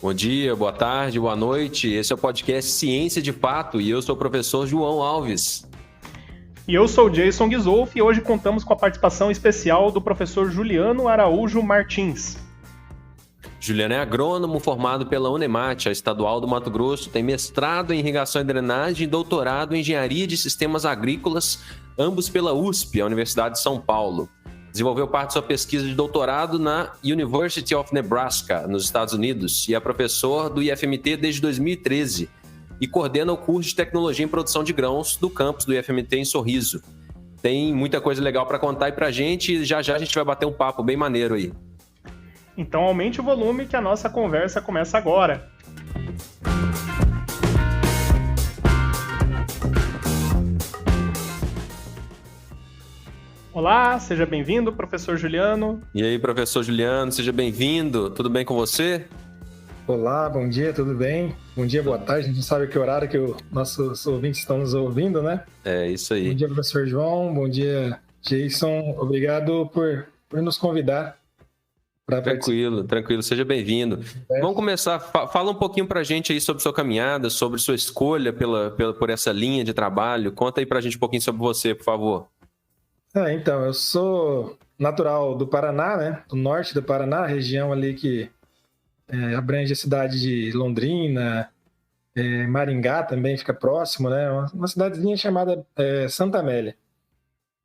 Bom dia, boa tarde, boa noite. Esse é o podcast Ciência de Fato e eu sou o professor João Alves. E eu sou o Jason Ghisolfi e hoje contamos com a participação especial do professor Juliano Araújo Martins. Juliano é agrônomo formado pela Unemate, a estadual do Mato Grosso, tem mestrado em irrigação e drenagem e doutorado em engenharia de sistemas agrícolas, ambos pela USP, a Universidade de São Paulo. Desenvolveu parte de sua pesquisa de doutorado na University of Nebraska, nos Estados Unidos, e é professor do IFMT desde 2013 e coordena o curso de Tecnologia em Produção de Grãos do campus do IFMT em Sorriso. Tem muita coisa legal para contar aí pra gente e já a gente vai bater um papo bem maneiro aí. Então aumente o volume que a nossa conversa começa agora. Olá, seja bem-vindo, professor Juliano. E aí, professor Juliano, seja bem-vindo. Tudo bem com você? Olá, bom dia, tudo bem? Bom dia, boa tarde. A gente não sabe que horário que os nossos ouvintes estão nos ouvindo, né? É, isso aí. Bom dia, professor João. Bom dia, Jason. Obrigado por nos convidar. Tranquilo. Seja bem-vindo. Vamos começar. Fala um pouquinho pra gente aí sobre sua caminhada, sobre sua escolha por essa linha de trabalho. Conta aí pra gente um pouquinho sobre você, por favor. Então, eu sou natural do Paraná, né? Do norte do Paraná, região ali que abrange a cidade de Londrina, Maringá também fica próximo, né? Uma cidadezinha chamada Santa Amélia.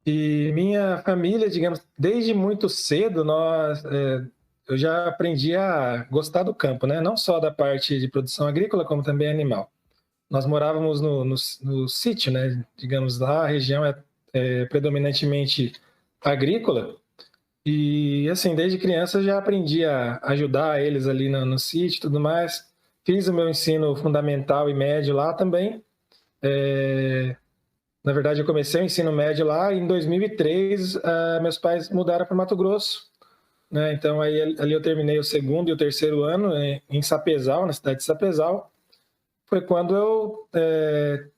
E minha família, digamos, desde muito cedo, eu já aprendi a gostar do campo, né? Não só da parte de produção agrícola, como também animal. Nós morávamos no sítio, né? Digamos, lá a região é predominantemente agrícola. E, assim, desde criança eu já aprendi a ajudar eles ali no sítio e tudo mais. Fiz o meu ensino fundamental e médio lá também. Na verdade, eu comecei o ensino médio lá e em 2003 meus pais mudaram para Mato Grosso, né? Então, aí, ali eu terminei o segundo e o terceiro ano em Sapezal, na cidade de Sapezal. Foi quando eu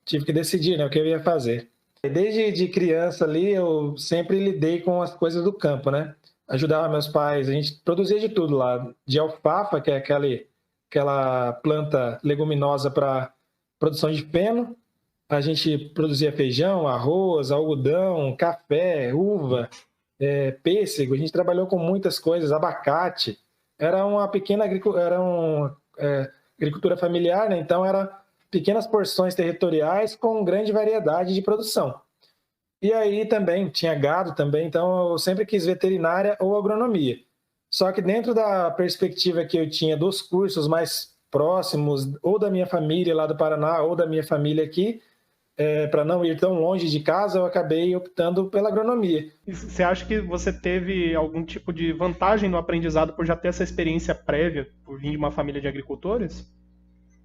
tive que decidir, né, o que eu ia fazer. Desde de criança ali, eu sempre lidei com as coisas do campo, né? Ajudava meus pais, a gente produzia de tudo lá. De alfafa, que é aquela planta leguminosa para produção de feno. A gente produzia feijão, arroz, algodão, café, uva, pêssego. A gente trabalhou com muitas coisas, abacate. Era uma pequena agricultura familiar, né? Então era pequenas porções territoriais com grande variedade de produção. E aí também tinha gado também, então eu sempre quis veterinária ou agronomia. Só que dentro da perspectiva que eu tinha dos cursos mais próximos, ou da minha família lá do Paraná, ou da minha família aqui, para não ir tão longe de casa, eu acabei optando pela agronomia. E você acha que você teve algum tipo de vantagem no aprendizado por já ter essa experiência prévia, por vir de uma família de agricultores?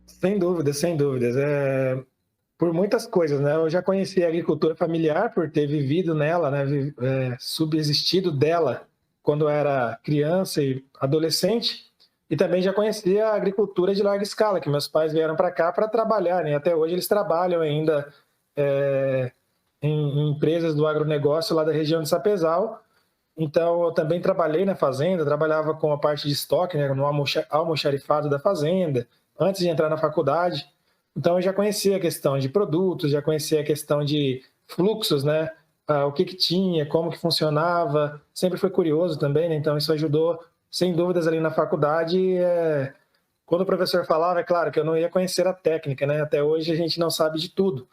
Sem dúvidas. Por muitas coisas, né? Eu já conheci a agricultura familiar por ter vivido nela, né? Subsistido dela quando eu era criança e adolescente. E também já conhecia a agricultura de larga escala, que meus pais vieram para cá para trabalhar, né? Até hoje eles trabalham ainda em empresas do agronegócio lá da região de Sapezal. Então, eu também trabalhei na fazenda, trabalhava com a parte de estoque, né, no almoxarifado da fazenda, antes de entrar na faculdade. Então, eu já conhecia a questão de produtos, já conhecia a questão de fluxos, né, o que tinha, como que funcionava. Sempre foi curioso também, né, então isso ajudou, sem dúvidas, ali na faculdade. Quando o professor falava, é claro que eu não ia conhecer a técnica, né, até hoje a gente não sabe de tudo.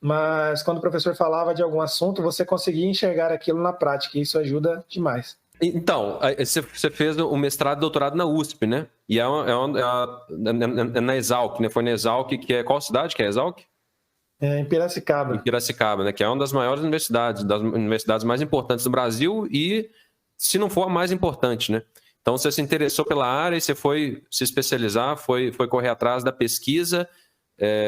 Mas quando o professor falava de algum assunto, você conseguia enxergar aquilo na prática, e isso ajuda demais. Então, você fez o mestrado e doutorado na USP, né? E é na Exalc, né? Foi na Exalc, que é... Qual cidade que é Exalc? Em Piracicaba. Em Piracicaba, né? Que é uma das maiores universidades, das universidades mais importantes do Brasil e, se não for, a mais importante, né? Então, você se interessou pela área e você foi se especializar, foi correr atrás da pesquisa,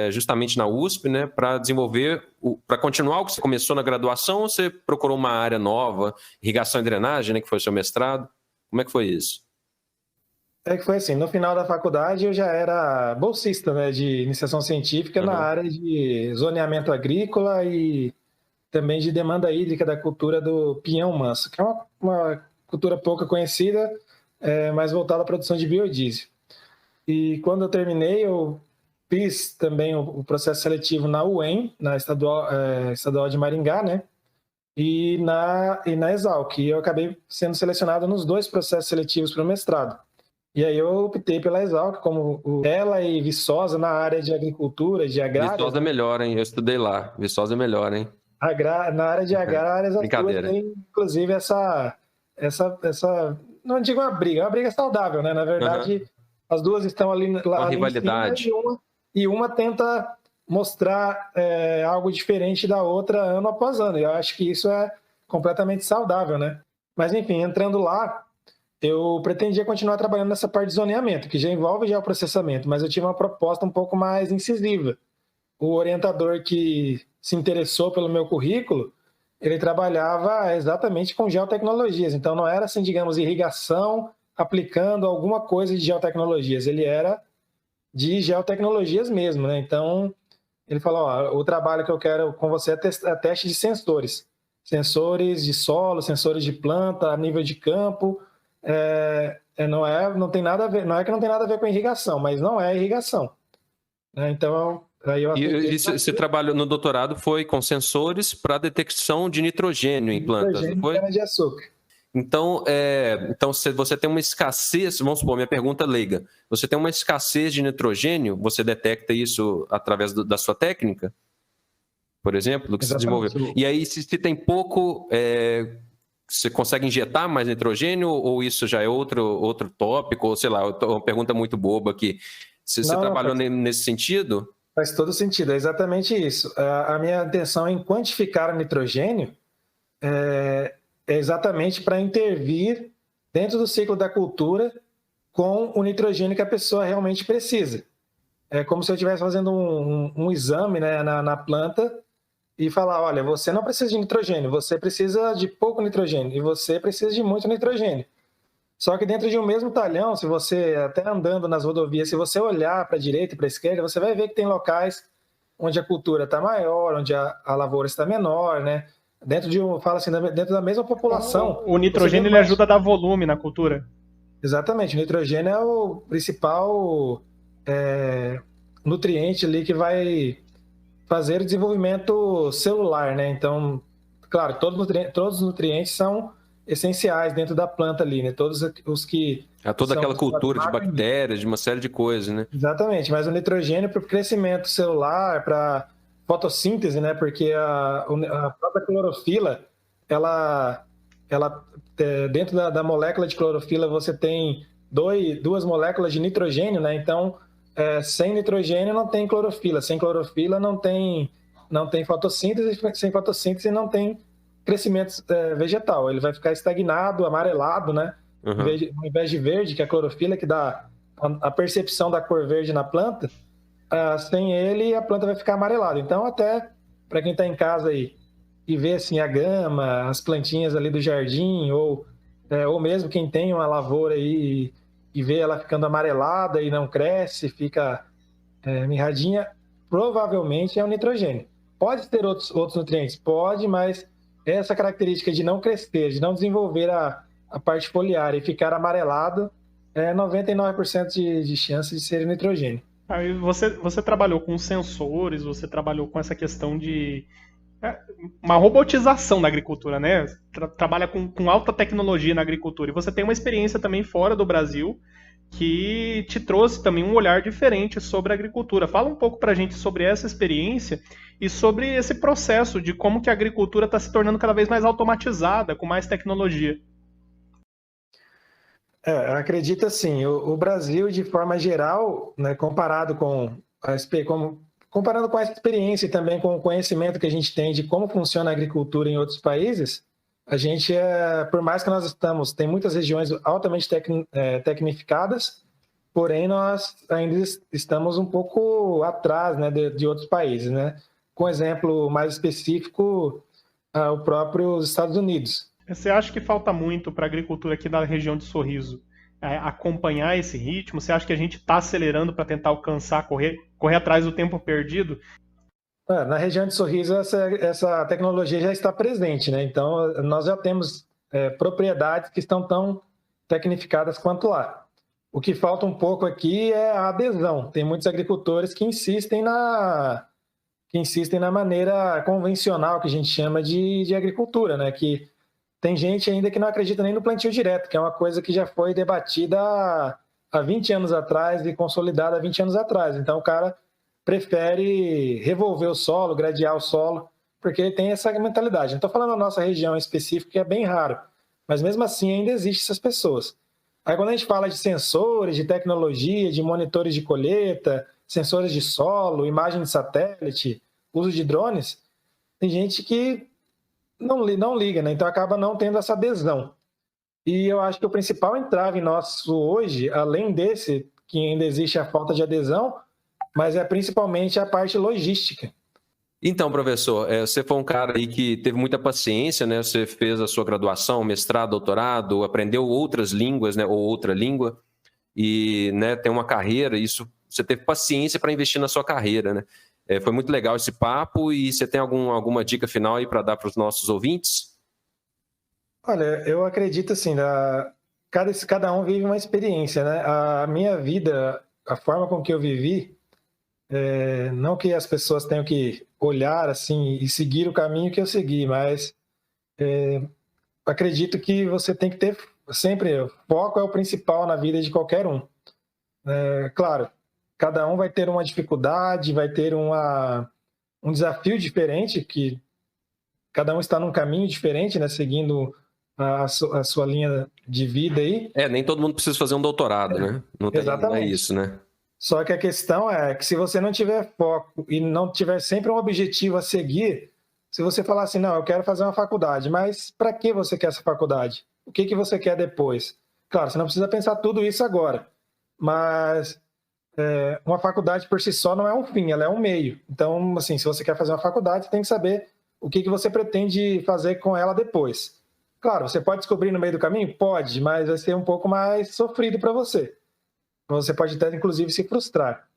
justamente na USP, né, para desenvolver, para continuar o que você começou na graduação, ou você procurou uma área nova, irrigação e drenagem, né, que foi o seu mestrado? Como é que foi isso? Que foi assim, no final da faculdade eu já era bolsista, né, de iniciação científica na área de zoneamento agrícola e também de demanda hídrica da cultura do pinhão manso, que é uma cultura pouco conhecida, mas voltada à produção de biodiesel. E quando eu terminei, eu fiz também o processo seletivo na UEM, na Estadual de Maringá, né? E na Exalc. E eu acabei sendo selecionado nos 2 processos seletivos para o mestrado. E aí eu optei pela Exalc, como ela e Viçosa na área de agricultura, de agrárias. Viçosa é melhor, hein? Eu estudei lá. Viçosa é melhor, hein? Na área de agrárias, as duas têm, inclusive, essa, não digo uma briga saudável, né? Na verdade, as duas estão ali uma rivalidade. E uma tenta mostrar algo diferente da outra ano após ano. E eu acho que isso é completamente saudável, né? Mas, enfim, entrando lá, eu pretendia continuar trabalhando nessa parte de zoneamento, que já envolve já o processamento, mas eu tive uma proposta um pouco mais incisiva. O orientador que se interessou pelo meu currículo, ele trabalhava exatamente com geotecnologias. Então, não era, assim, digamos, irrigação aplicando alguma coisa de geotecnologias. Ele era de geotecnologias mesmo, né? Então, ele falou, ó, o trabalho que eu quero com você é teste de sensores. Sensores de solo, sensores de planta, a nível de campo. Não tem nada a ver, não é que não tem nada a ver com irrigação, mas não é irrigação. Então, aí eu e você trabalhou no doutorado foi com sensores para detecção de nitrogênio em plantas, não foi? De açúcar. Então, se você tem uma escassez, vamos supor, minha pergunta leiga, você tem uma escassez de nitrogênio, você detecta isso através da sua técnica, por exemplo, do que se desenvolveu. E aí, se tem pouco, você consegue injetar mais nitrogênio ou isso já é outro tópico, ou sei lá, uma pergunta muito boba aqui. Você trabalhou nesse sentido? Faz todo sentido, é exatamente isso. A minha intenção em quantificar o nitrogênio é exatamente para intervir dentro do ciclo da cultura com o nitrogênio que a pessoa realmente precisa. É como se eu estivesse fazendo um exame, né, na planta e falar, olha, você não precisa de nitrogênio, você precisa de pouco nitrogênio e você precisa de muito nitrogênio. Só que dentro de um mesmo talhão, se você, até andando nas rodovias, se você olhar para a direita e para a esquerda, você vai ver que tem locais onde a cultura está maior, onde a lavoura está menor, né? Dentro da mesma população. O nitrogênio ele ajuda a dar volume na cultura. Exatamente, o nitrogênio é o principal nutriente ali que vai fazer o desenvolvimento celular, né? Então, claro, todos os nutrientes são essenciais dentro da planta ali, né? Todos os que... toda aquela cultura de bactérias, de uma série de coisas, né? Exatamente, mas o nitrogênio para o crescimento celular, para fotossíntese, né? Porque a própria clorofila, ela dentro da molécula de clorofila você tem duas moléculas de nitrogênio, né? Então, sem nitrogênio não tem clorofila, sem clorofila não tem fotossíntese, sem fotossíntese não tem crescimento vegetal. Ele vai ficar estagnado, amarelado, né? Ao invés de verde, que é a clorofila, que dá a percepção da cor verde na planta, sem ele a planta vai ficar amarelada. Então, até para quem está em casa aí e vê assim, a gama, as plantinhas ali do jardim, ou mesmo quem tem uma lavoura aí e vê ela ficando amarelada e não cresce, fica mirradinha, provavelmente é o nitrogênio. Pode ter outros nutrientes? Pode, mas essa característica de não crescer, de não desenvolver a parte foliar e ficar amarelado, 99% de chance de ser nitrogênio. Aí você trabalhou com sensores, você trabalhou com essa questão de uma robotização da agricultura, né? Trabalha com alta tecnologia na agricultura. E você tem uma experiência também fora do Brasil que te trouxe também um olhar diferente sobre a agricultura. Fala um pouco pra gente sobre essa experiência e sobre esse processo de como que a agricultura está se tornando cada vez mais automatizada, com mais tecnologia. Acredito assim, o Brasil, de forma geral, né, comparando com essa experiência e também com o conhecimento que a gente tem de como funciona a agricultura em outros países, a gente, por mais que tem muitas regiões altamente tecnificadas, porém nós ainda estamos um pouco atrás, né, de outros países, né? Com exemplo mais específico, o próprio Estados Unidos. Você acha que falta muito para a agricultura aqui da região de Sorriso acompanhar esse ritmo? Você acha que a gente está acelerando para tentar alcançar, correr atrás do tempo perdido? Na região de Sorriso, essa tecnologia já está presente, né? Então, nós já temos propriedades que estão tão tecnificadas quanto lá. O que falta um pouco aqui é a adesão. Tem muitos agricultores que insistem na maneira convencional, que a gente chama de agricultura, né? Que tem gente ainda que não acredita nem no plantio direto, que é uma coisa que já foi debatida há 20 anos atrás e consolidada há 20 anos atrás. Então, o cara prefere revolver o solo, gradear o solo, porque ele tem essa mentalidade. Não estou falando da nossa região em específico, que é bem raro, mas mesmo assim ainda existem essas pessoas. Aí quando a gente fala de sensores, de tecnologia, de monitores de colheita, sensores de solo, imagem de satélite, uso de drones, tem gente que não liga, né? Então acaba não tendo essa adesão. E eu acho que o principal entrave nosso hoje, além desse, que ainda existe a falta de adesão, mas é principalmente a parte logística. Então, professor, você foi um cara aí que teve muita paciência, né? Você fez a sua graduação, mestrado, doutorado, aprendeu outras línguas, né? Ou outra língua, e, né, tem uma carreira, isso, você teve paciência para investir na sua carreira, né? Foi muito legal esse papo, e você tem alguma dica final aí para dar para os nossos ouvintes? Olha, eu acredito assim, cada um vive uma experiência, né? A minha vida, a forma com que eu vivi, não que as pessoas tenham que olhar assim e seguir o caminho que eu segui, mas acredito que você tem que ter sempre, foco é o principal na vida de qualquer um. Claro, cada um vai ter uma dificuldade, vai ter um desafio diferente, que cada um está num caminho diferente, né, seguindo a sua linha de vida aí. Nem todo mundo precisa fazer um doutorado, né? Não é isso, né? Só que a questão é que se você não tiver foco e não tiver sempre um objetivo a seguir, se você falar assim, não, eu quero fazer uma faculdade, mas para que você quer essa faculdade? O que você quer depois? Claro, você não precisa pensar tudo isso agora, mas uma faculdade por si só não é um fim, ela é um meio. Então, assim, se você quer fazer uma faculdade, você tem que saber o que você pretende fazer com ela depois. Claro, você pode descobrir no meio do caminho? Pode, mas vai ser um pouco mais sofrido para você. Você pode até, inclusive, se frustrar.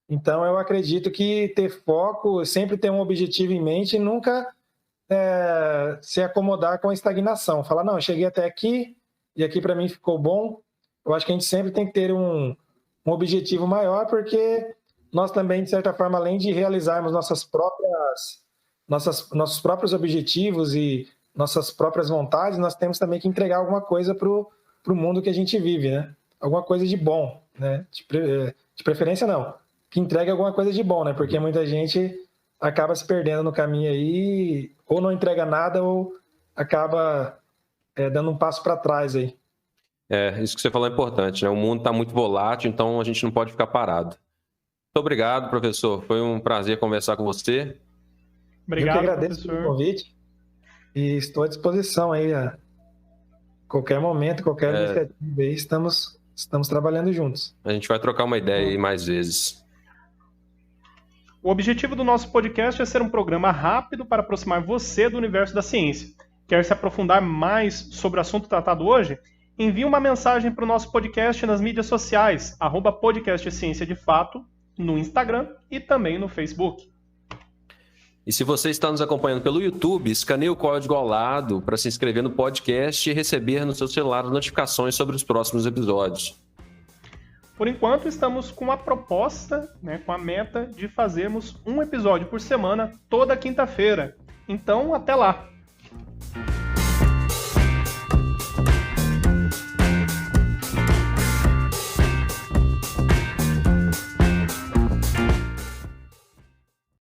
Então, eu acredito que ter foco, sempre ter um objetivo em mente e nunca se acomodar com a estagnação. Falar, não, eu cheguei até aqui e aqui para mim ficou bom. Eu acho que a gente sempre tem que ter um objetivo maior, porque nós também, de certa forma, além de realizarmos nossos próprios objetivos e nossas próprias vontades, nós temos também que entregar alguma coisa para o mundo que a gente vive, né? Alguma coisa de bom, né? De preferência não, que entregue alguma coisa de bom, né? Porque muita gente acaba se perdendo no caminho aí, ou não entrega nada, ou acaba dando um passo para trás aí. Isso que você falou é importante, né? O mundo está muito volátil, então a gente não pode ficar parado. Muito obrigado, professor. Foi um prazer conversar com você. Obrigado, eu que agradeço pelo convite e estou à disposição aí a qualquer momento, qualquer iniciativa aí, estamos trabalhando juntos. A gente vai trocar uma ideia aí mais vezes. O objetivo do nosso podcast é ser um programa rápido para aproximar você do universo da ciência. Quer se aprofundar mais sobre o assunto tratado hoje? Envie uma mensagem para o nosso podcast nas mídias sociais, @podcast Ciência de Fato, no Instagram e também no Facebook. E se você está nos acompanhando pelo YouTube, escaneie o código ao lado para se inscrever no podcast e receber no seu celular notificações sobre os próximos episódios. Por enquanto, estamos com a proposta, com a meta de fazermos um episódio por semana toda quinta-feira. Então, até lá!